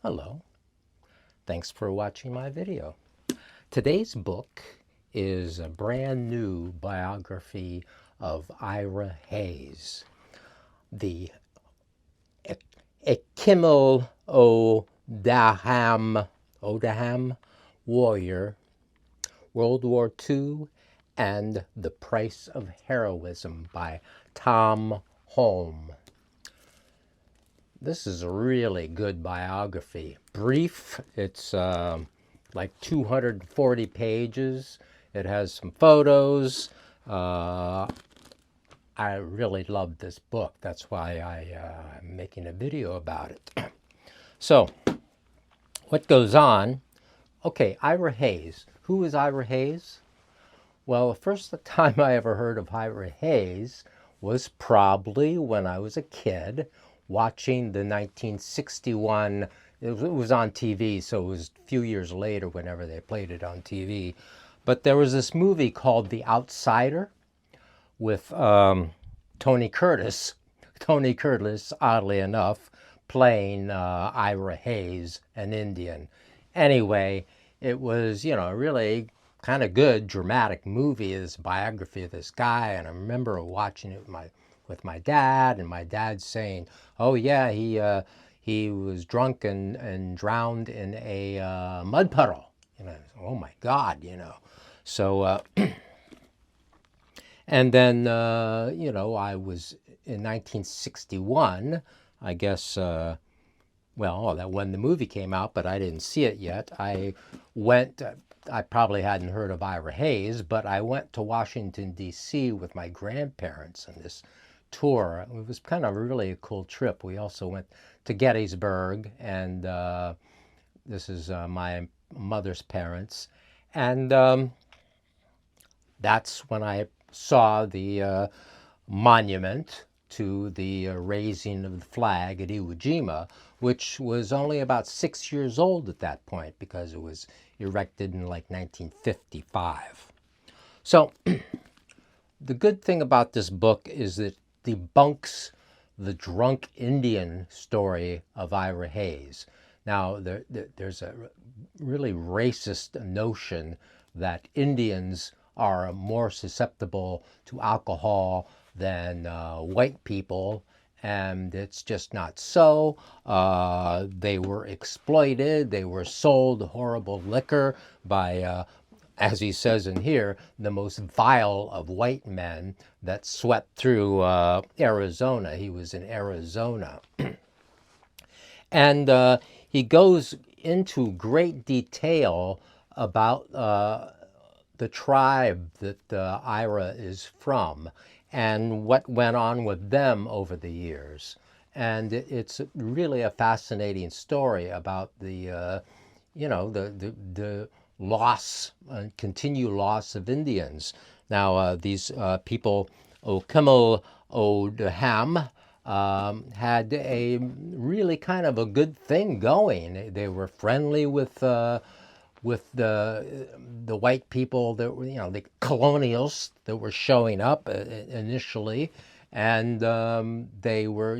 Hello, thanks for watching my video. Today's book is a brand new biography of Ira Hayes, the Ekimel Odaham warrior, World War II, and The Price of Heroism by Tom Holm. This is a really good biography. Brief, it's like 240 pages. It has some photos. I really love this book. That's why I'm making a video about it. So, what goes on? Okay, Ira Hayes. Who is Ira Hayes? Well, the first time I ever heard of Ira Hayes was probably when I was a kid watching the 1961, it was on TV, so it was a few years later whenever they played it on TV. But there was this movie called The Outsider with Tony Curtis. Tony Curtis, oddly enough, playing Ira Hayes, an Indian. Anyway, it was, really kind of good, dramatic movie, this biography of this guy. And I remember watching it with my dad, and my dad saying, "Oh yeah, he was drunk and drowned in a mud puddle." Oh my God, So, and then I was in 1961, I guess. That when the movie came out, but I didn't see it yet. I probably hadn't heard of Ira Hayes, but I went to Washington, D.C. with my grandparents on this tour. It was kind of really a cool trip. We also went to Gettysburg, and this is my mother's parents. And that's when I saw the monument to the raising of the flag at Iwo Jima, which was only about 6 years old at that point because it was erected in like 1955. So the good thing about this book is that it debunks the drunk Indian story of Ira Hayes. Now, there's a really racist notion that Indians are more susceptible to alcohol than white people, and it's just not so. They were exploited. They were sold horrible liquor by, as he says in here, the most vile of white men that swept through Arizona. He was in Arizona. And he goes into great detail about the tribe that Ira is from and what went on with them over the years. And it's really a fascinating story about the loss, continued loss of Indians. Now, these people, Okimel Odaham, had a really kind of a good thing going. They were friendly with the white people that were, the colonials that were showing up initially, and they were,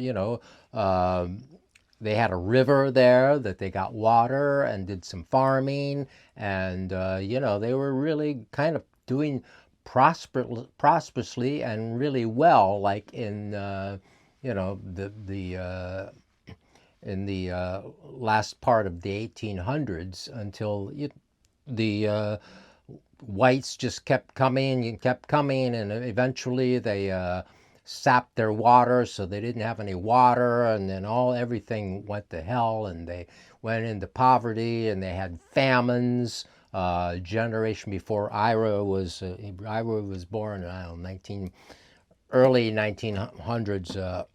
they had a river there that they got water and did some farming, and they were really kind of doing prosperously and really well, like in in the last part of the 1800s until the whites just kept coming, and eventually they sapped their water, so they didn't have any water, and then everything went to hell, and they went into poverty, and they had famines. Generation before Ira was born, I don't know, early 1900s.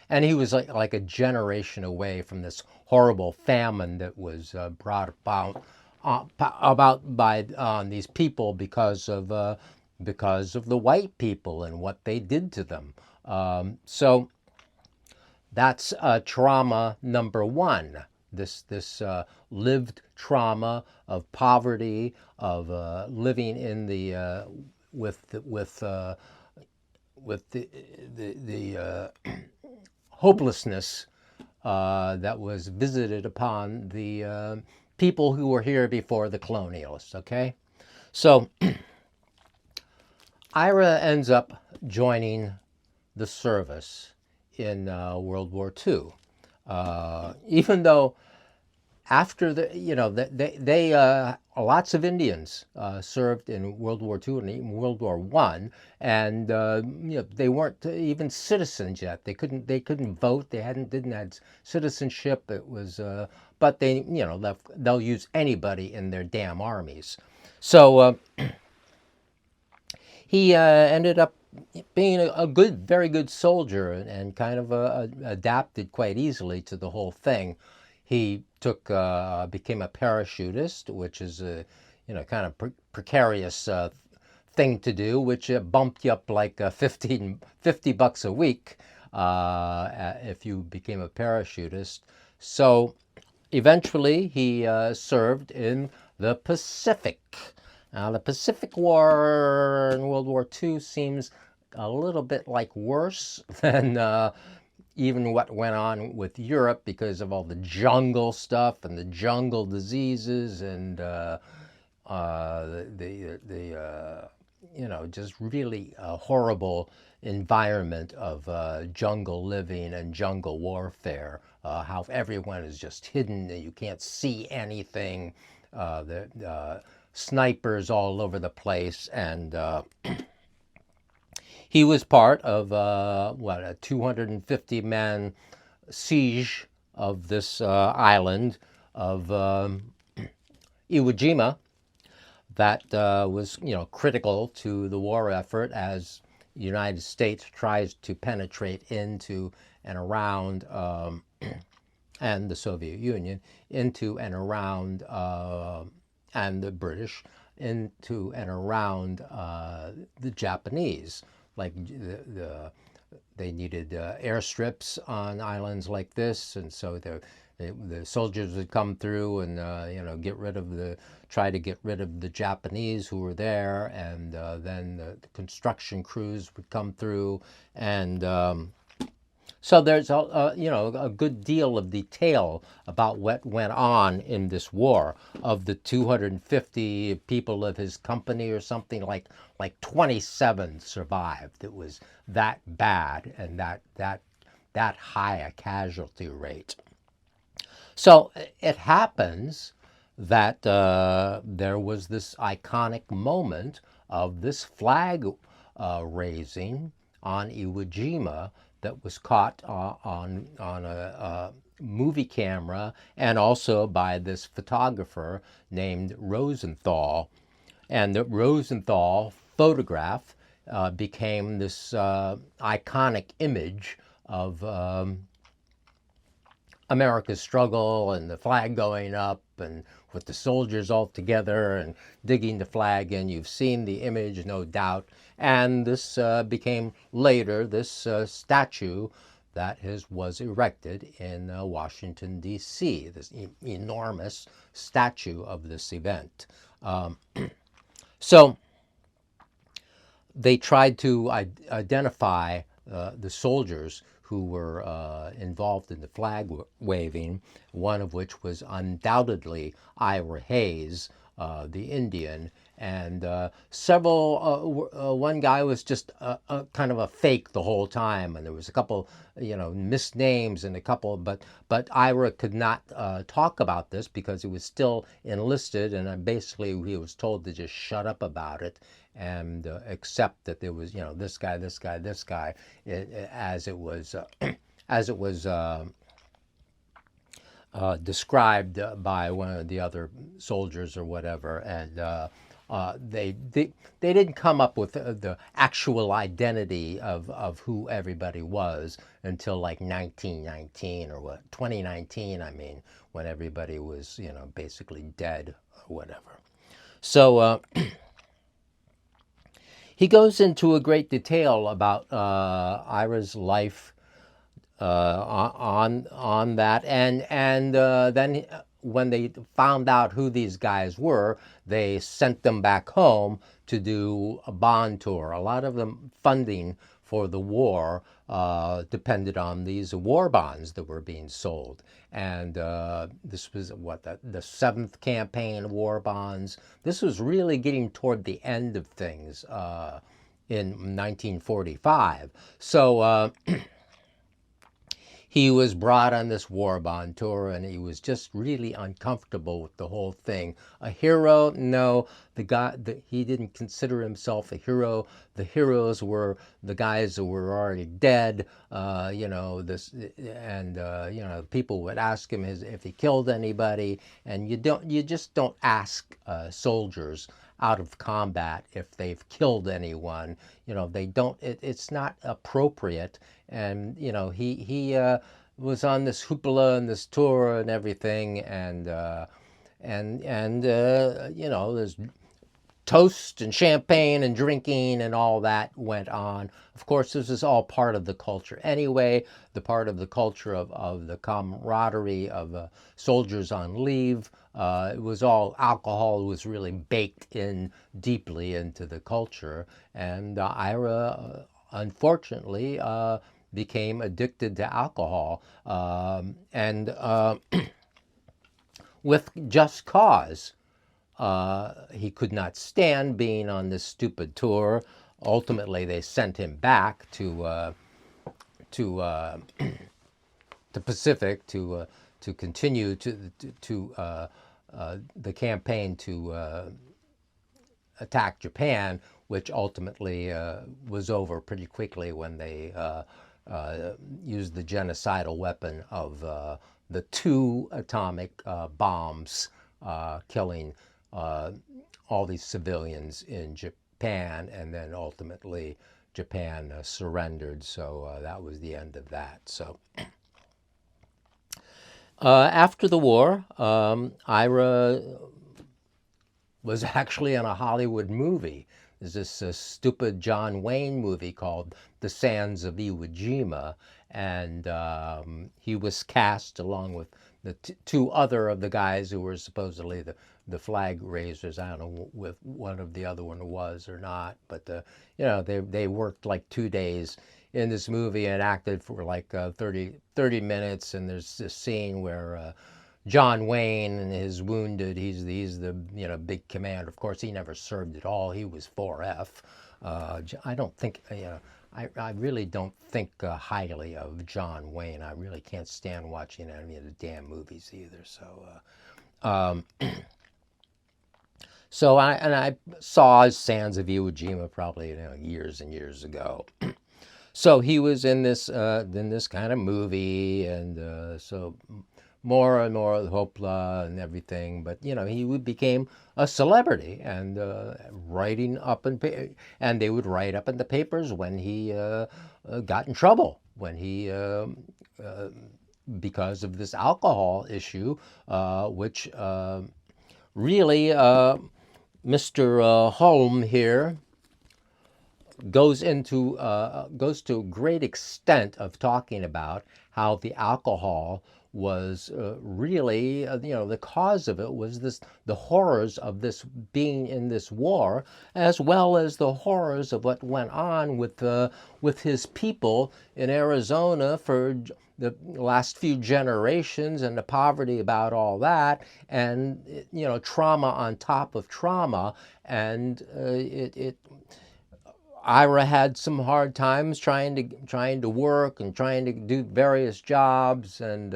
And he was like a generation away from this horrible famine that was brought about by these people because of the white people and what they did to them. So that's trauma number one. This lived trauma of poverty, of living in the with the hopelessness that was visited upon the people who were here before the colonialists, okay? So Ira ends up joining the service in World War II. Even though after lots of Indians served in World War II and even World War I, and they weren't even citizens yet. They couldn't vote. They didn't have citizenship. It was, but they'll use anybody in their damn armies. So he ended up being a very good soldier, and kind of adapted quite easily to the whole thing. He became a parachutist, which is a kind of precarious thing to do, which bumped you up like $50 a week if you became a parachutist. So eventually he served in the Pacific. Now, the Pacific War in World War II seems a little bit like worse than even what went on with Europe, because of all the jungle stuff and the jungle diseases and just really a horrible environment of jungle living and jungle warfare. How everyone is just hidden, and you can't see anything. The snipers all over the place, and he was part of a 250-man siege of this island of Iwo Jima that was critical to the war effort, as the United States tries to penetrate into and around and the Soviet Union into and around and the British into and around the Japanese. Like they needed airstrips on islands like this, and so the soldiers would come through and try to get rid of the Japanese who were there, and then the construction crews would come through, and so there's a good deal of detail about what went on in this war. Of the 250 people of his company or something, like 27 survived. It was that bad, and that high a casualty rate. So it happens that there was this iconic moment of this flag raising on Iwo Jima that was caught on a movie camera, and also by this photographer named Rosenthal. And the Rosenthal photograph became this iconic image of America's struggle, and the flag going up, and with the soldiers all together and digging the flag in. You've seen the image, no doubt. And this became later this statue that was erected in Washington, D.C., this enormous statue of this event. So they tried to identify the soldiers who were involved in the flag waving, one of which was undoubtedly Ira Hayes, the Indian, and one guy was just kind of a fake the whole time, and there was a couple, missed names and a couple, but Ira could not talk about this because he was still enlisted, and basically he was told to just shut up about it and accept that there was, this guy, as it was described by one of the other soldiers or whatever, and they didn't come up with the actual identity of who everybody was until like 1919 or 2019, I mean, when everybody was, basically dead or whatever. So he goes into a great detail about Ira's life on that, and then when they found out who these guys were, they sent them back home to do a bond tour. A lot of them funding for the war depended on these war bonds that were being sold. And this was what, the seventh campaign war bonds. This was really getting toward the end of things in 1945. So he was brought on this war bond tour, and he was just really uncomfortable with the whole thing. A hero? No, he didn't consider himself a hero. The heroes were the guys who were already dead. You know, you know, people would ask him if he killed anybody, and you just don't ask soldiers out of combat if they've killed anyone. You know, they don't. It's not appropriate. And you know, he was on this hoopla and this tour and everything, and you know, there's toast and champagne and drinking and all that went on. Of course, this is all part of the culture anyway, the part of the culture of the camaraderie of soldiers on leave. It was all alcohol was really baked in deeply into the culture. And Ira, unfortunately, became addicted to alcohol, and with just cause. He could not stand being on this stupid tour. Ultimately, they sent him back to the Pacific to continue the campaign to attack Japan, which ultimately was over pretty quickly when they used the genocidal weapon of the 2 atomic bombs, killing all these civilians in Japan, and then ultimately Japan surrendered. So that was the end of that. So after the war, Ira was actually in a Hollywood movie. There's this stupid John Wayne movie called The Sands of Iwo Jima, and he was cast along with the 2 other of the guys who were supposedly the flag raisers. I don't know if one of the other one was or not, but you know, they worked like 2 days in this movie and acted for like 30 minutes. And there's this scene where John Wayne is wounded. He's the you know, big commander. Of course, he never served at all. He was 4F. I don't think, you know, I really don't think highly of John Wayne. I really can't stand watching any of the damn movies either. So, so I saw Sands of Iwo Jima probably, you know, years and years ago. So he was in this kind of movie, and so more and more hoopla and everything. But you know, he became a celebrity, and writing up and they would write up in the papers when he got in trouble, when he because of this alcohol issue, which really Mr. Holm here goes to great extent of talking about how the alcohol was really, you know, the cause of it was the horrors of this being in this war, as well as the horrors of what went on with his people in Arizona for the last few generations, and the poverty about all that, and you know, trauma on top of trauma. And Ira had some hard times trying to work and trying to do various jobs, and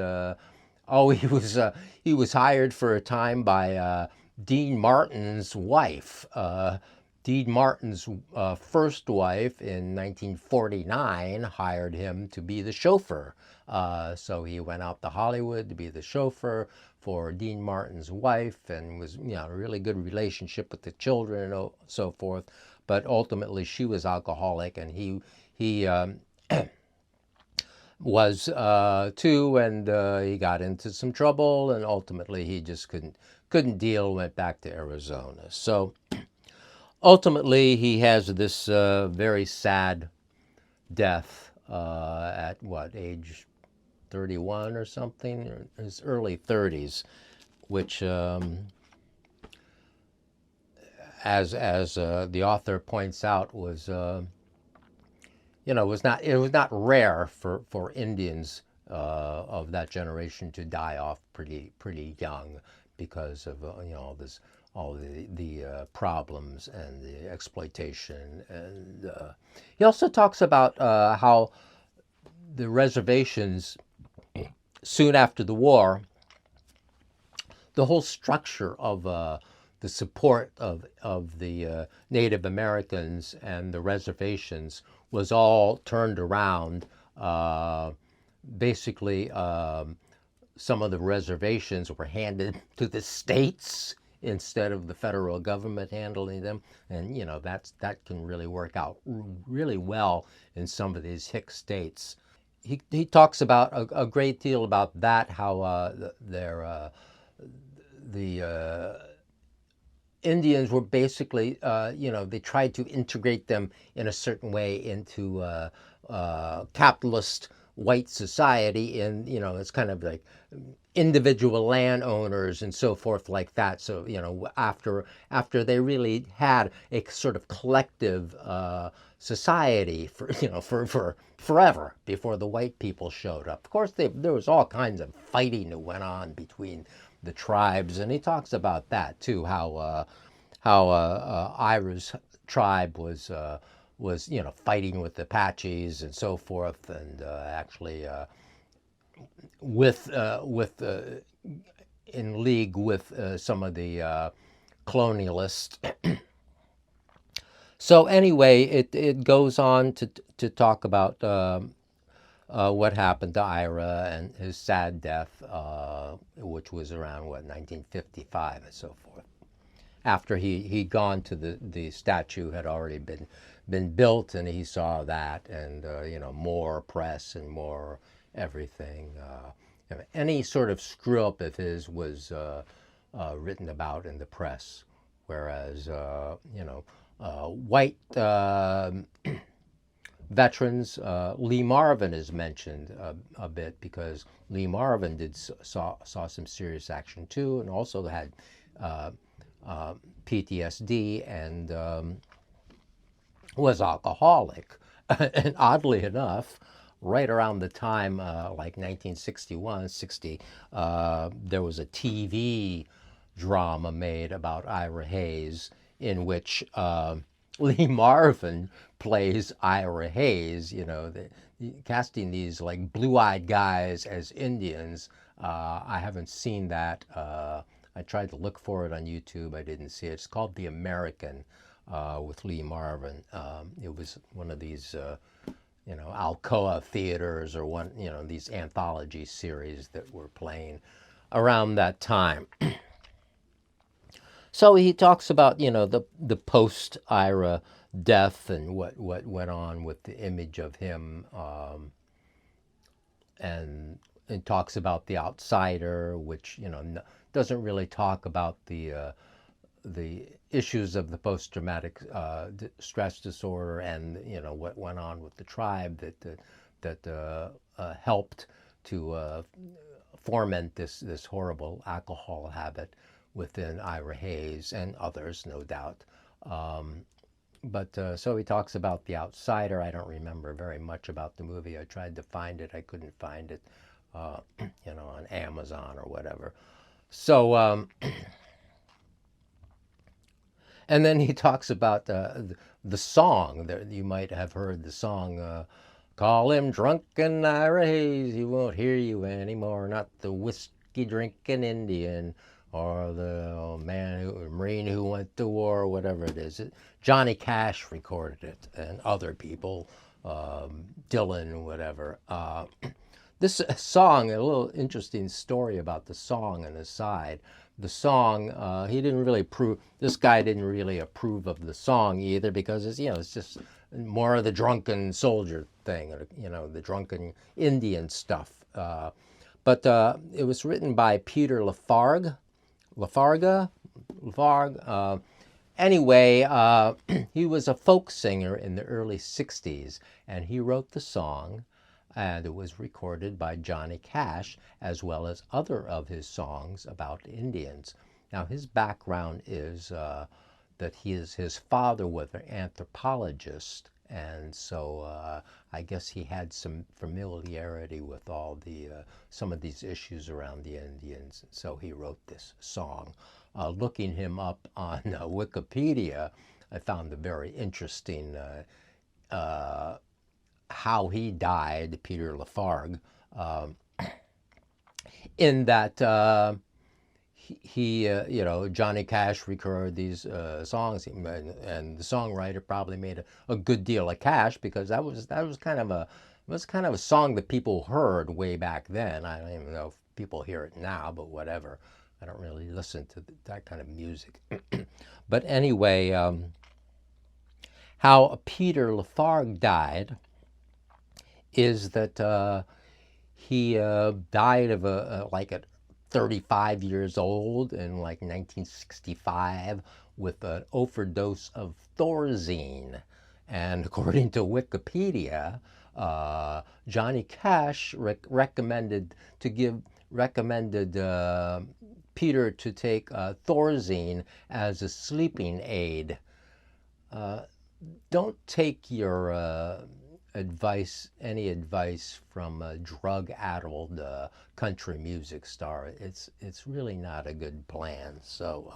he was hired for a time by Dean Martin's wife. Dean Martin's first wife in 1949 hired him to be the chauffeur. So he went out to Hollywood to be the chauffeur for Dean Martin's wife, and was, you know, a really good relationship with the children and so forth. But ultimately, she was alcoholic, and he was too, and he got into some trouble, and ultimately he just couldn't deal. Went back to Arizona. So ultimately, he has this very sad death at what, age 31 or something, or his early 30s, which as the author points out, was it was not rare for Indians of that generation to die off pretty young because of all the problems and the exploitation. And he also talks about how the reservations soon after the war, the whole structure of the support of the Native Americans and the reservations was all turned around. Basically, some of the reservations were handed to the states instead of the federal government handling them, and that can really work out really well in some of these hick states. He talks about a great deal about that, how the Indians were basically, they tried to integrate them in a certain way into capitalist white society, and it's kind of like individual landowners and so forth like that. So after they really had a sort of collective society for forever before the white people showed up. Of course, there was all kinds of fighting that went on between the tribes, and he talks about that too. How Ira's tribe was fighting with the Apaches and so forth, and actually with in league with some of the colonialists. So anyway, it goes on to talk about what happened to Ira and his sad death, which was around 1955 and so forth. After he'd gone to the statue had already been built, and he saw that, and more press and more everything. Any sort of screw up of his was written about in the press, whereas white veterans, Lee Marvin is mentioned a bit, because Lee Marvin saw some serious action too, and also had PTSD, and was alcoholic. And oddly enough, right around the time, like 1961, 60, there was a TV drama made about Ira Hayes, in which Lee Marvin plays Ira Hayes, casting these like blue-eyed guys as Indians. I haven't seen that. I tried to look for it on YouTube. I didn't see it. It's called The American, with Lee Marvin. It was one of these, Alcoa theaters, or these anthology series that were playing around that time. So he talks about, the post-Ira death and what went on with the image of him, and talks about the outsider, which doesn't really talk about the issues of the post-traumatic stress disorder, and what went on with the tribe that helped to foment this horrible alcohol habit within Ira Hayes and others, no doubt. But so he talks about the outsider. I don't remember very much about the movie. I tried to find it. I couldn't find it, on Amazon or whatever. So, and then he talks about the song. You might have heard the song, call him drunken Ira Hayes, he won't hear you anymore, not the whiskey drinking Indian, or the Marine who went to war, or whatever it is. Johnny Cash recorded it, and other people, Dylan, whatever. This song, a little interesting story about the song on the side. The song, this guy didn't really approve of the song either, because it's just more of the drunken soldier thing, the drunken Indian stuff. But it was written by Peter Lafargue. Anyway, he was a folk singer in the early 60s, and he wrote the song, and it was recorded by Johnny Cash, as well as other of his songs about Indians. Now, his background is that his father was an anthropologist, And so I guess he had some familiarity with all the some of these issues around the Indians. So he wrote this song. Looking him up on Wikipedia, I found it very interesting how he died, Peter Lafargue, in that you know, Johnny Cash recorded these songs, and the songwriter probably made a good deal of cash, because that was kind of a song that people heard way back then. I don't even know if people hear it now, but whatever. I don't really listen to that kind of music. But anyway, how Peter Lafargue died is that he died of like at 35 years old in like 1965 with an overdose of Thorazine. And according to Wikipedia, Johnny Cash recommended Peter to take Thorazine as a sleeping aid. Don't take your any advice from a drug-addled country music star. It's really not a good plan. So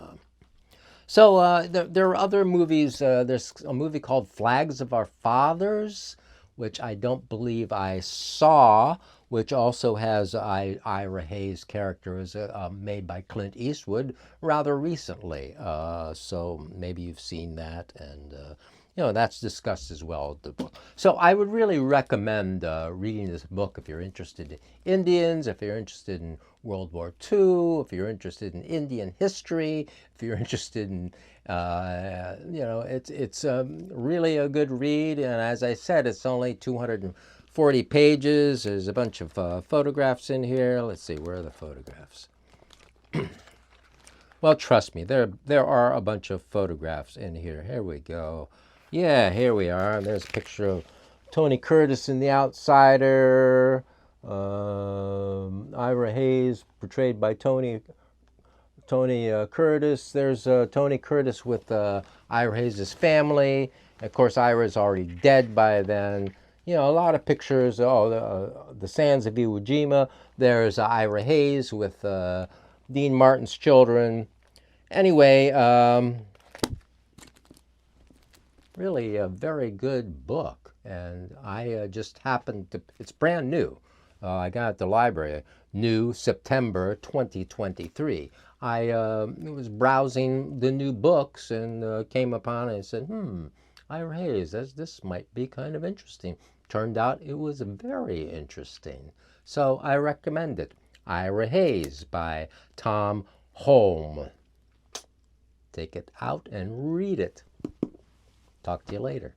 there are other movies. There's a movie called Flags of Our Fathers, which I don't believe I saw, which also has Ira Hayes' character, is made by Clint Eastwood rather recently. So maybe you've seen that, and you know, that's discussed as well in the book. So I would really recommend reading this book if you're interested in Indians, if you're interested in World War II, if you're interested in Indian history, if you're interested in, you know, it's really a good read. And as I said, it's only 240 pages. There's a bunch of photographs in here. Let's see, where are the photographs? Well, trust me, there are a bunch of photographs in here. Here we go. Yeah, here we are. There's a picture of Tony Curtis in The Outsider. Ira Hayes, portrayed by Tony Curtis. There's Tony Curtis with Ira Hayes' family. Of course, Ira's already dead by then. You know, a lot of pictures. Oh, the Sands of Iwo Jima. There's Ira Hayes with Dean Martin's children. Anyway, really a very good book, and I just happened to, it's brand new. I got it at the library, new September 2023. I was browsing the new books and came upon it and said, Ira Hayes, this might be kind of interesting. Turned out it was very interesting. So I recommend it. Ira Hayes by Tom Holm. Take it out and read it. Talk to you later.